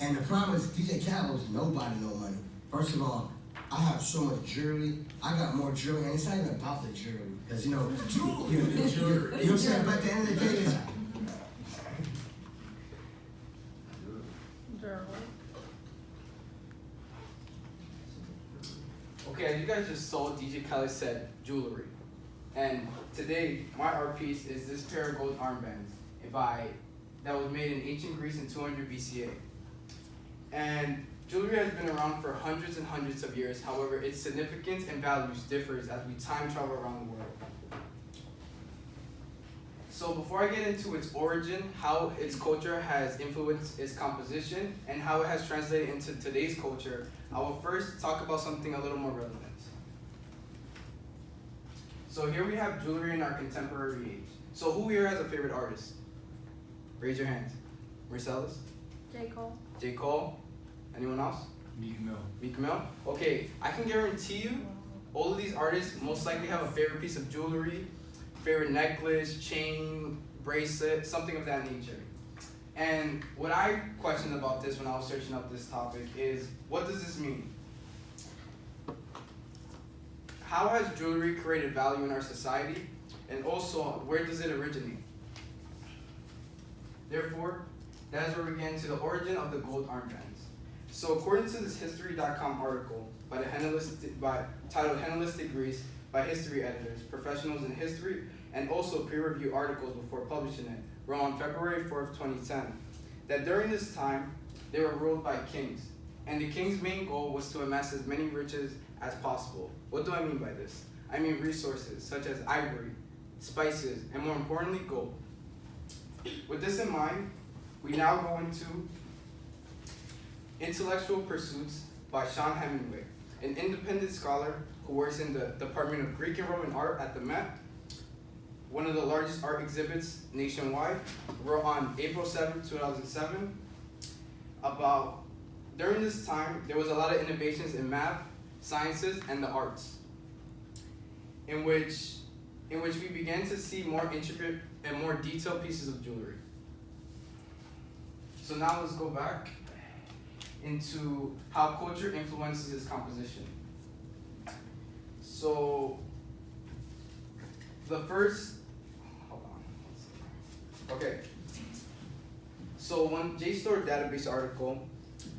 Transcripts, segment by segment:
And the problem is, DJ Khaled owes nobody no money. First of all, I have so much jewelry. I got more jewelry, and it's not even about the jewelry. Because, you know what I'm saying? But at the end of the day, it's, okay, as you guys just saw, DJ Khaled said jewelry. And today, my art piece is this pair of gold armbands that was made in ancient Greece in 200 BCA. And jewelry has been around for hundreds and hundreds of years. However, its significance and values differs as we time travel around the world. So before I get into its origin, how its culture has influenced its composition, and how it has translated into today's culture, I will first talk about something a little more relevant. So here we have jewelry in our contemporary age. So who here has a favorite artist? Raise your hands. Marcellus? J. Cole. J. Cole? Anyone else? Meek Mill. Meek Mill? Okay, I can guarantee you, all of these artists most likely have a favorite piece of jewelry, favorite necklace, chain, bracelet, something of that nature. And what I questioned about this when I was searching up this topic is, what does this mean? How has jewelry created value in our society? And also, where does it originate? Therefore, that is where we get into the origin of the gold armbands. So according to this History.com article titled Hellenistic Greece by history editors, professionals in history, and also peer-reviewed articles before publishing it, wrote on February 4th, 2010, that during this time, they were ruled by kings. And the king's main goal was to amass as many riches as possible. What do I mean by this? I mean resources such as ivory, spices, and more importantly, gold. With this in mind, we now go into Intellectual Pursuits by Sean Hemingway, an independent scholar who works in the Department of Greek and Roman Art at the Met, one of the largest art exhibits nationwide, wrote on April 7, 2007, about during this time, there was a lot of innovations in math, sciences, and the arts, in which we began to see more intricate and more detailed pieces of jewelry. So now let's go back into how culture influences its composition. So the first, hold on, okay. So one JSTOR database article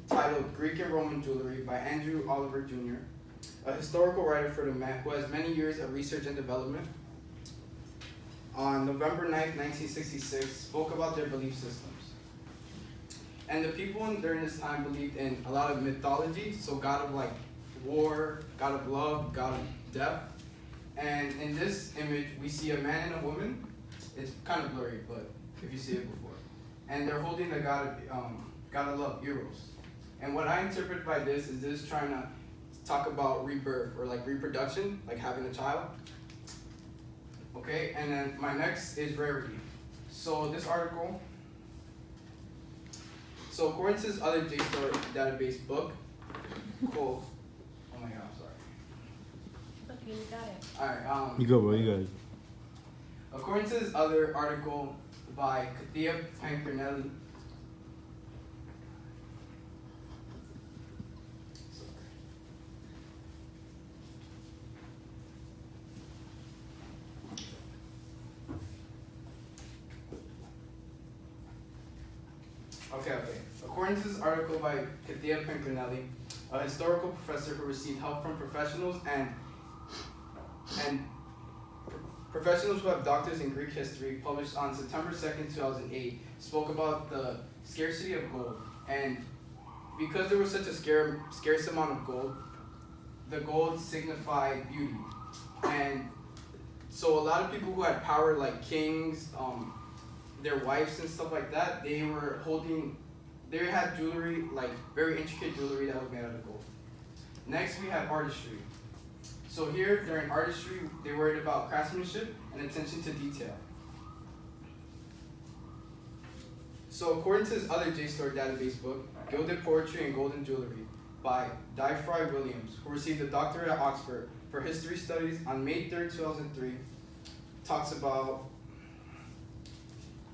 titled Greek and Roman Jewelry by Andrew Oliver Jr., a historical writer for the Met who has many years of research and development, on November 9th, 1966, spoke about their belief systems. And the people during this time believed in a lot of mythology, so god of like war, god of love, god of death. And in this image, we see a man and a woman. It's kind of blurry, but if you see it before. And they're holding the god of love, Eros. And what I interpret by this is this trying to talk about rebirth or like reproduction, like having a child. Okay, and then my next is rarity. So this article, so according to this other JSTOR database book, cool. Oh my god, I'm sorry. Okay, you got it. Alright, You go, bro, you got it. according to this other article by Katia Pancrinelli, Okay. According to this article by Katia Pancrinelli, a historical professor who received help from professionals and professionals who have doctors in Greek history, published on September 2nd, 2008, spoke about the scarcity of gold. And because there was such a scarce amount of gold, the gold signified beauty. And so a lot of people who had power, like kings, their wives and stuff like that, they had jewelry, like very intricate jewelry that was made out of gold. Next, we have artistry. So here, during artistry, they worried about craftsmanship and attention to detail. So according to this other JSTOR database book, Gilded Poetry and Golden Jewelry by Dyfry Williams, who received a doctorate at Oxford for history studies on May 3rd, 2003, talks about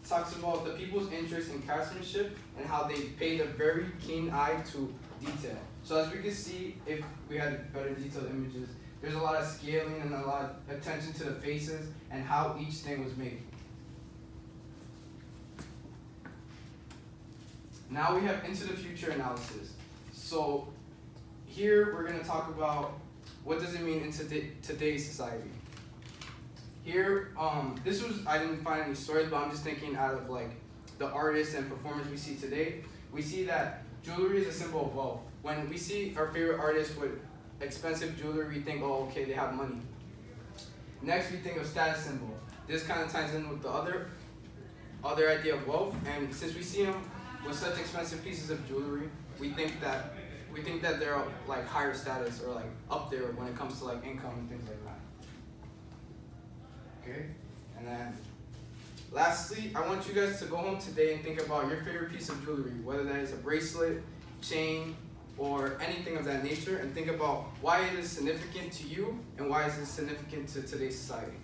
talks about the people's interest in craftsmanship and how they paid a very keen eye to detail. So as we can see, if we had better detailed images, there's a lot of scaling and a lot of attention to the faces and how each thing was made. Now we have into the future analysis. So here we're going to talk about what does it mean in today's society. Here, I didn't find any stories, but I'm just thinking out of like the artists and performers we see today. We see that jewelry is a symbol of wealth. When we see our favorite artists with expensive jewelry, we think, oh, okay, they have money. Next, we think of status symbol. This kind of ties in with the other idea of wealth. And since we see them with such expensive pieces of jewelry, we think that they're like higher status or like up there when it comes to like income and things like that. Okay, and then lastly, I want you guys to go home today and think about your favorite piece of jewelry, whether that is a bracelet, chain, or anything of that nature, and think about why it is significant to you and why is it significant to today's society.